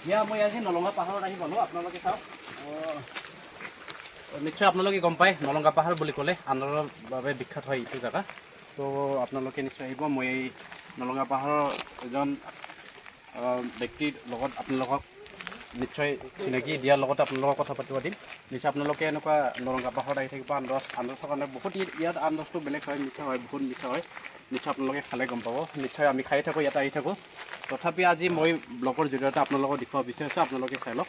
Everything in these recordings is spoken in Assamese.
ইয়া মই আজি নলঙা পাহাৰত আহি পালোঁ আপোনালোকে চাওক নিশ্চয় আপোনালোকে গম পায় নলঙা পাহাৰ বুলি ক'লে আনাৰসৰ বাবে বিখ্যাত হয় এইটো জেগা তো আপোনালোকে নিশ্চয় আহিব মই এই নলঙা পাহাৰৰ এজন ব্যক্তিৰ লগত আপোনালোকক নিশ্চয় চিনাকি দিয়াৰ লগতে আপোনালোকক কথা পাতিব দিম নিশ্চয় আপোনালোকে এনেকুৱা নলঙা পাহাৰত আহি থাকিব আনাৰসৰ কাৰণে বহুত ইয়াত আনাৰসটো বেলেগ হয় মিঠা হয় বহুত মিঠা হয় নিশ্চয় আপোনালোকে খালে গম পাব নিশ্চয় আমি খাই থাকোঁ ইয়াত আহি থাকোঁ তথাপি আজি মই ব্লগৰ জৰিয়তে আপোনালোকক দেখুৱাব বিচাৰিছোঁ আপোনালোকে চাই লওক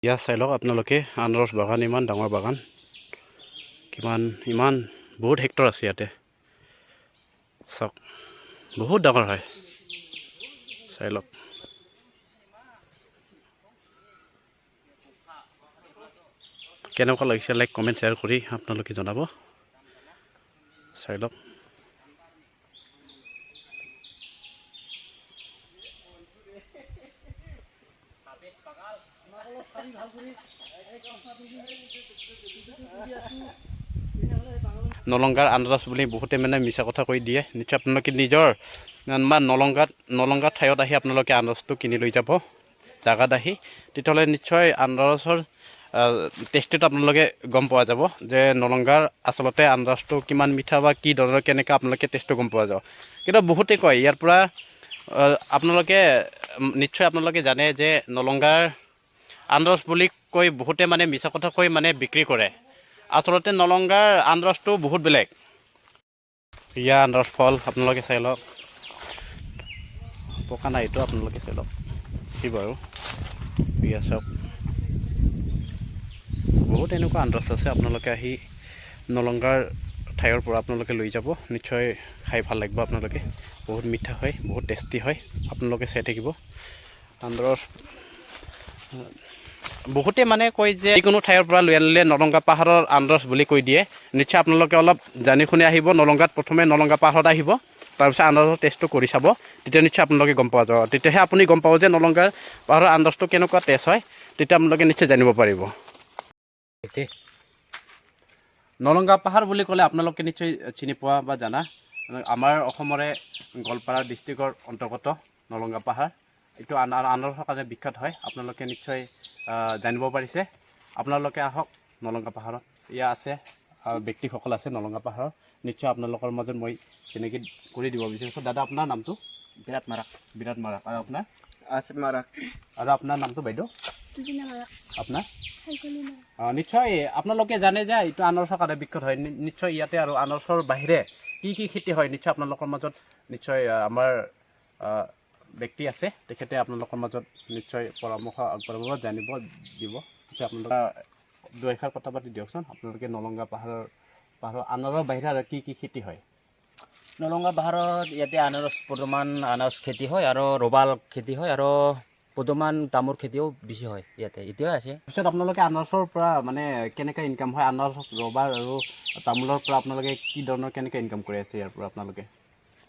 ইয়াত চাই লওক আপোনালোকে আনাৰস বাগান ইমান ডাঙৰ বাগান ইমান বহুত হেক্টৰ আছে ইয়াতে চাওক বহুত ডাঙৰ হয় চাই লওক কেনেকুৱা লাগিছে লাইক কমেণ্ট শ্বেয়াৰ কৰি আপোনালোকে জনাব চাই লওক নলংগাৰ আনাৰস বুলি বহুতে মানে মিছা কথা কৈ দিয়ে নিশ্চয় আপোনালোকে নিজৰ বা নলংগা ঠাইত আহি আপোনালোকে আনাৰসটো কিনি লৈ যাব জাগাত আহি তেতিয়াহ'লে নিশ্চয় আনাৰসৰ টেষ্টটো আপোনালোকে গম পোৱা যাব যে নলংগাৰ আচলতে আনাৰসটো কিমান মিঠা বা কি ধৰণৰ কেনেকৈ আপোনালোকে টেষ্টটো গম পোৱা যাব কিন্তু বহুতে কয় ইয়াৰ পৰা আপোনালোকে নিশ্চয় আপোনালোকে জানে যে নলংগাৰ আনাৰস বুলি কৈ বহুতে মানে মিছা কথা কৈ মানে বিক্ৰী কৰে আচলতে নলংগাৰ আনাৰসটো বহুত বেলেগ ইয়া আনাৰস ফল আপোনালোকে চাই লওক পকা নাইতো আপোনালোকে চাই লওক কি বাৰু ইয়া চাওক বহুত এনেকুৱা আনাৰস আছে আপোনালোকে আহি নলংগাৰ ঠাইৰ পৰা আপোনালোকে লৈ যাব নিশ্চয় খাই ভাল লাগিব আপোনালোকে বহুত মিঠা হয় বহুত টেষ্টি হয় আপোনালোকে চাই থাকিব আনাৰস বহুতে মানে কয় যে যিকোনো ঠাইৰ পৰা লৈ আনিলে নলংগা পাহাৰৰ আনাৰস বুলি কৈ দিয়ে নিশ্চয় আপোনালোকে অলপ জানি শুনি আহিব নলংগাত প্ৰথমে নলংগা পাহাৰত আহিব তাৰপিছত আনাৰসৰ টেষ্টটো কৰি চাব তেতিয়া নিশ্চয় আপোনালোকে গম পোৱা যাব তেতিয়াহে আপুনি গম পাব যে নলংগাৰ পাহাৰৰ আনাৰসটো কেনেকুৱা টেষ্ট হয় তেতিয়া আপোনালোকে নিশ্চয় জানিব পাৰিব নলংগা পাহাৰ বুলি ক'লে আপোনালোকে নিশ্চয় চিনি পোৱা বা জানা আমাৰ অসমৰে গোৱালপাৰা ডিষ্ট্ৰিক্টৰ অন্তৰ্গত নলংগা পাহাৰ এইটো আনাৰসৰ কাৰণে বিখ্যাত হয় আপোনালোকে নিশ্চয় জানিব পাৰিছে আপোনালোকে আহক নলংগা পাহাৰত ইয়াত আছে ব্যক্তিসকল আছে নলংগা পাহাৰৰ নিশ্চয় আপোনালোকৰ মাজত মই চিনাকি কৰি দিব বিচাৰিছোঁ দাদা আপোনাৰ নামটো বিৰাট মাৰাক আৰু আপোনাৰ আসিফ মাৰাক আৰু আপোনাৰ নামটো বাইদেউ আপোনাৰ নিশ্চয় আপোনালোকে জানে যে এইটো আনাৰসৰ কাৰণে বিখ্যাত হয় নিশ্চয় ইয়াতে আৰু আনাৰসৰ বাহিৰে কি খেতি হয় নিশ্চয় আপোনালোকৰ মাজত নিশ্চয় আমাৰ ব্যক্তি আছে তেখেতে আপোনালোকৰ মাজত নিশ্চয় পৰামৰ্শ আগবঢ়াব জানিব দিব নিশ্চয় আপোনালোকে দুই এষাৰ কথা পাতি দিয়কচোন আপোনালোকে নলংগা পাহাৰৰ আনাৰসৰ বাহিৰে আৰু কি খেতি হয় নলংগা পাহাৰত ইয়াতে বৰ্তমান আনাৰস খেতি হয় আৰু ৰবাল খেতি হয় আৰু বৰ্তমান তামোল খেতিও বেছি হয় ইয়াতে এতিয়াও আছে পিছত আপোনালোকে আনাৰসৰ পৰা মানে কেনেকৈ ইনকাম হয় আনাৰস ৰবাৰ আৰু তামোলৰ পৰা আপোনালোকে কি ধৰণৰ কেনেকৈ ইনকাম কৰি আছে ইয়াৰ পৰা আপোনালোকে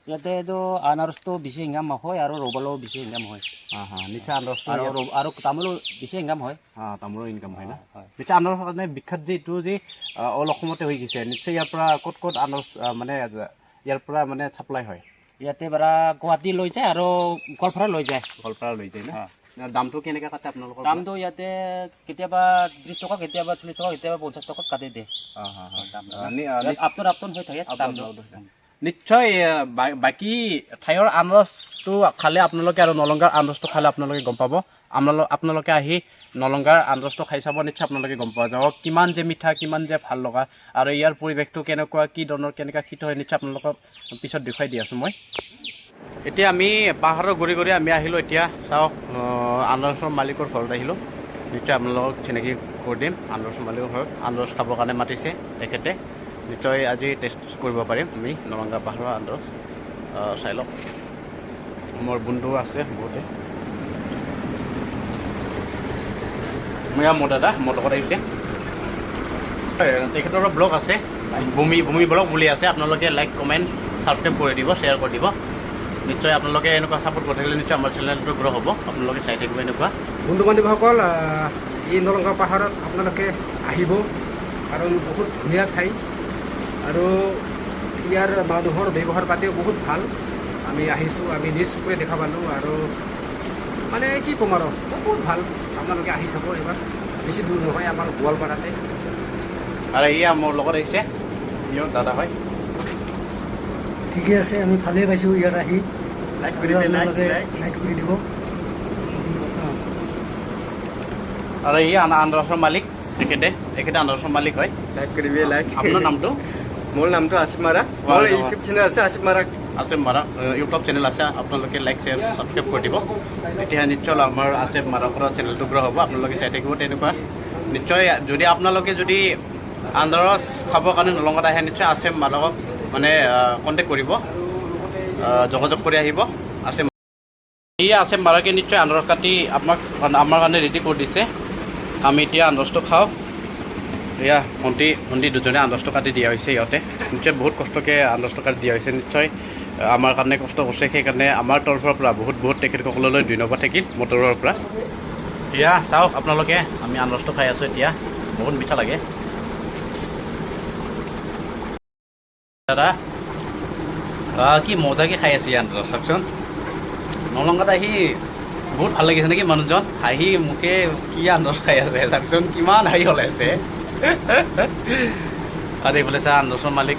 ইয়াতেতো আনাৰসটো বেছি ইনকাম হয় আৰু ৰবালো বেছি ইনকাম হয় নিশ্চয় আনাৰসটো আৰু তামোলো বেছি ইনকাম হয় তামোলৰ ইনকাম হয় না নিশ্চয় আনাৰসৰ কাৰণে বিখ্যাত যে এইটো যে অল অসমতে হৈ গৈছে নিশ্চয় ইয়াৰ পৰা ক'ত আনাৰস মানে ইয়াৰ পৰা মানে ছাপ্লাই হয় ইয়াতে পৰা গুৱাহাটী লৈ যায় আৰু গোৱালপাৰা লৈ যায় না দামটো কেনেকৈ কাটে আপোনালোকৰ দামটো ইয়াতে কেতিয়াবা 30 টকা কেতিয়াবা 40 টকা কেতিয়াবা 50 টকাত কাটি দিয়ে আপটন হৈ থাকে দামটো নিশ্চয় বাকী ঠাইৰ আনাৰসটো খালে আপোনালোকে আৰু নলংগাৰ আনাৰসটো খালে আপোনালোকে গম পাব আপোনালোকে আহি নলংগাৰ আনাৰসটো খাই চাব নিশ্চয় আপোনালোকে গম পোৱা যাব কিমান যে মিঠা কিমান যে ভাল লগা আৰু ইয়াৰ পৰিৱেশটো কেনেকুৱা কি ধৰণৰ কেনেকুৱা শীত হয় নিশ্চয় আপোনালোকক পিছত দেখুৱাই দি আছোঁ মই এতিয়া আমি পাহাৰৰ ঘূৰি আমি আহিলোঁ এতিয়া চাওক আনাৰসৰ মালিকৰ ঘৰত আহিলোঁ নিশ্চয় আপোনালোকক চিনাকি কৰি দিম আনাৰসৰ মালিকৰ ঘৰত আনাৰস খাবৰ কাৰণে মাতিছে তেখেতে নিশ্চয় আজি টেষ্ট কৰিব পাৰিম আমি নলংগা পাহাৰৰ আনাৰস চাই লওক মোৰ বন্ধু আছে বহুতে মোৰ দাদা মোৰ লগত আহিছে তেখেতৰ ব্লগ আছে ভূমি ব্লগ বুলি আছে আপোনালোকে লাইক কমেণ্ট ছাবস্ক্ৰাইব কৰি দিব শ্বেয়াৰ কৰি দিব নিশ্চয় আপোনালোকে এনেকুৱা ছাপোৰ্ট কৰি থাকিলে নিশ্চয় আমাৰ চেনেলটো গ্ৰ' হ'ব আপোনালোকে চাই থাকিব এনেকুৱা বন্ধু বান্ধৱীসকল এই নলংগা পাহাৰত আপোনালোকে আহিব কাৰণ বহুত ধুনীয়া ঠাই আৰু ইয়াৰ মানুহৰ ব্যৱহাৰ পাতিও বহুত ভাল আমি আহিছোঁ আমি নিজ চকুৰে দেখা পালোঁ আৰু মানে কি ক'ম আৰু বহুত ভাল আপোনালোকে আহি চাব এবাৰ বেছি দূৰ নহয় আমাৰ গোৱালপাৰাতে আৰু এয়া মোৰ লগত আহিছে ইহঁত দাদা হয় ঠিকে আছে আমি ভালেই পাইছোঁ ইয়াত আহি লাইক লাইক কৰি দিব আৰু এই আনাৰসৰ মালিক এখেতে আনাৰসৰ মালিক হয় লাইক কৰিবি লাইক আপোনাৰ নামটো মোৰ নামটো আছিফ মাৰা মোৰ ইউটিউব চেনেল আছে আছিফ মাৰা আছে মাৰা ইউটিউব চেনেল আছে আপোনালোকে লাইক শ্বেয়াৰ ছাবস্ক্ৰাইব কৰি দিব এতিয়া নিশ্চয় আমাৰ আছে মাৰাকৰ চেনেলটো গ্ৰ' হ'ব আপোনালোকে চাই থাকিব তেনেকুৱা নিশ্চয় যদি আপোনালোকে যদি আনাৰস খাবৰ কাৰণে নলংগাত আহে নিশ্চয় আছে মাৰাকক মানে কণ্টেক্ট কৰিব যোগাযোগ কৰি আহিব আছে এই আছে মাৰাকে নিশ্চয় আনাৰস কাটি আমাক আমাৰ কাৰণে ৰেডি কৰি দিছে আমি এতিয়া আনাৰসটো খাওঁ এয়া ভণ্টি দুজনে আনাৰসটো কাটি দিয়া হৈছে সিহঁতে নিশ্চয় বহুত কষ্টকৈ আনাৰসটো কাটি দিয়া হৈছে নিশ্চয় আমাৰ কাৰণে কষ্ট কৰিছে সেইকাৰণে আমাৰ তৰফৰ পৰা বহুত তেখেতসকললৈ ধন্যবাদ থাকিল মোৰ তৰফৰ পৰা এতিয়া চাওক আপোনালোকে আমি আনাৰসটো খাই আছোঁ এতিয়া বহুত মিঠা লাগে দাদা কি মজাকৈ খাই আছে আনাৰস চাওকচোন নলংগাত আহি বহুত ভাল লাগিছে নেকি মানুহজন হাঁহি মোকে কি আনাৰস খাই আছে চাওকচোন কিমান হাঁহি ওলাইছে আৰু এইফালে চা আনাৰসৰ মালিক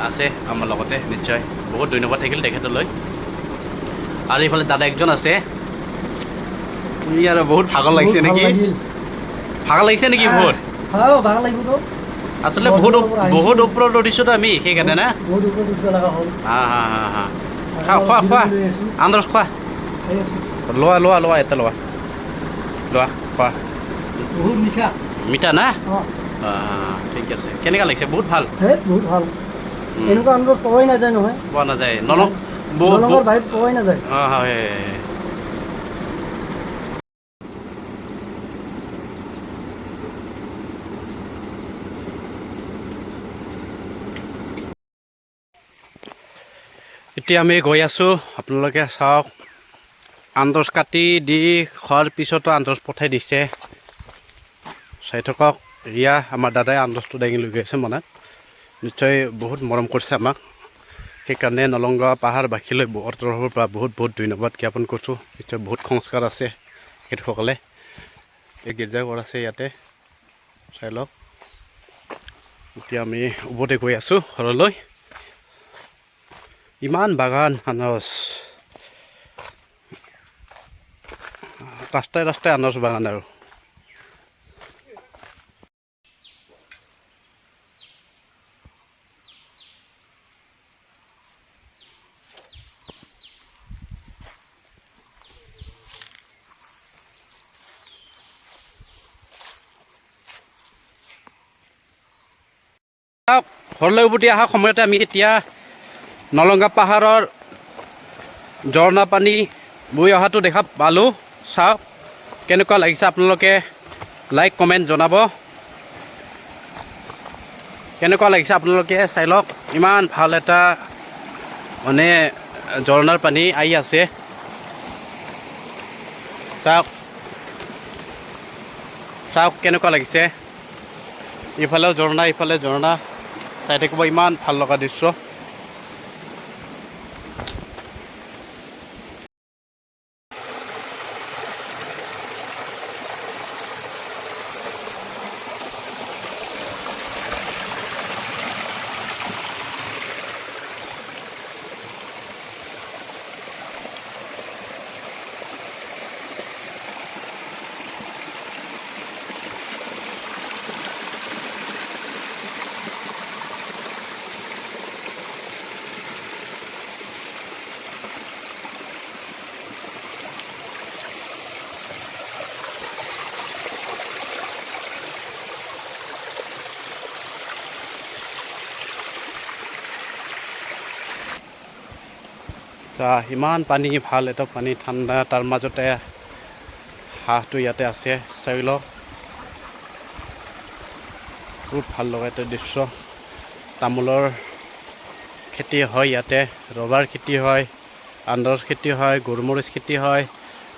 আছে আমাৰ লগতে নিশ্চয় বহুত ধন্যবাদ থাকিল তেখেতলৈ আৰু এইফালে দাদা একজন আছে আৰু বহুত ভাগৰ লাগিছে নেকি ভাগৰ লাগিছে নেকি বহুত ভাল লাগিব আচলতে বহুত ওপৰত উঠিছোঁতো আমি সেইকাৰণে না বহুত ওপৰত উঠিব লগা হ'ল হা খোৱা আনাৰস খোৱা লোৱা এটা লোৱা খোৱা বহুত মিঠা মিঠা না অঁ ঠিক আছে কেনেকুৱা লাগিছে বহুত ভাল বহুত ভাল এনেকুৱা আনাৰস পোৱাই নাযায় নহয় পোৱা নাযায় নলঙৰ বাহিৰত পোৱাই নাযায় হয় এতিয়া আমি গৈ আছোঁ আপোনালোকে চাওক আনাৰস কাটি দি খোৱাৰ পিছতো আনাৰস পঠাই দিছে চাই থাকক ৰিয়া আমাৰ দাদাই আনাৰসটো দাঙি লৈ গৈছে মানে নিশ্চয় বহুত মৰম কৰিছে আমাক সেইকাৰণে নলংগা পাহাৰবাসীলৈ বহুত তৰফৰ পৰা বহুত ধন্যবাদ জ্ঞাপন কৰিছোঁ নিশ্চয় বহুত সংস্কাৰ আছে সেইসকলে এই গীৰ্জাঘৰ আছে ইয়াতে চাই লওক এতিয়া আমি উভতি গৈ আছোঁ ঘৰলৈ ইমান বাগান আনাৰস ৰাস্তাই আনাৰস বাগান আৰু ঘৰলৈ উভতি অহা সময়তে আমি এতিয়া নলংগা পাহাৰৰ ঝৰ্ণা পানী বৈ অহাটো দেখা পালোঁ চাওক কেনেকুৱা লাগিছে আপোনালোকে লাইক কমেণ্ট জনাব কেনেকুৱা লাগিছে আপোনালোকে চাই লওক ইমান ভাল এটা মানে ঝৰ্ণাৰ পানী আহি আছে চাওক কেনেকুৱা লাগিছে ইফালেও ঝৰ্ণা ইফালে ঝৰ্ণা চাই থাকিব ইমান ভাল লগা দৃশ্য ইমান পানী ভাল এটা পানী ঠাণ্ডা তাৰ মাজতে হাঁহটো ইয়াতে আছে চাই লওক বহুত ভাল লগা এটা দৃশ্য তামোলৰ খেতি হয় ইয়াতে, ৰবাৰ খেতি হয়, আনাৰস খেতি হয়, গোলমৰিচ খেতি হয়।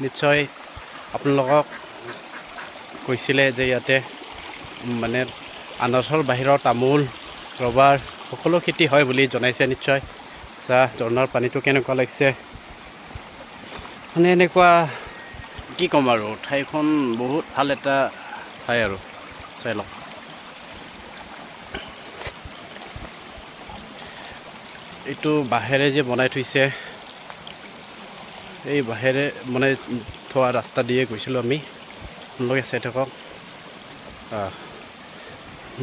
নিশ্চয় আপোনালোকক কৈছিলে যে ইয়াতে মানে আনাৰসৰ বাহিৰৰ তামোল, ৰবাৰ সকলো খেতি হয় বুলি জনাইছে নিশ্চয়। চাহ ঝৰ্ণাৰ পানীটো কেনেকুৱা লাগিছে, মানে এনেকুৱা কি ক'ম আৰু, ঠাইখন বহুত ভাল এটা ঠাই আৰু চাই লওক। এইটো বাঁহেৰে যে বনাই থৈছে, এই বাঁহেৰে বনাই থোৱা ৰাস্তা দিয়ে গৈছিলোঁ আমি, আপোনালোকে চাই থাকক।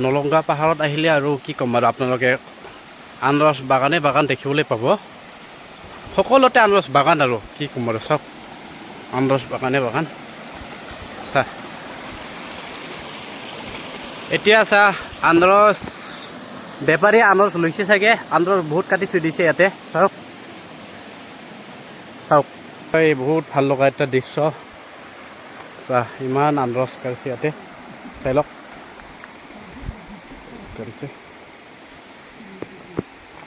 নলংগা পাহাৰত আহিলে আৰু কি ক'ম আৰু, আপোনালোকে আনাৰস বাগানে বাগান দেখিবলৈ পাব। সকলোতে আনাৰস বাগান আৰু কি ক'ম আৰু, চব আনাৰস বাগানে বাগান। চাহ এতিয়া চাহ আনাৰস বেপাৰীয়ে আনাৰস লৈছে চাগে, আনাৰস বহুত কাটি থৈ দিছে ইয়াতে, চাওক চাওক। এই বহুত ভাল লগা এটা দৃশ্য, চাহ ইমান আনাৰস কাটিছে ইয়াতে, চাই লওক কাটিছে।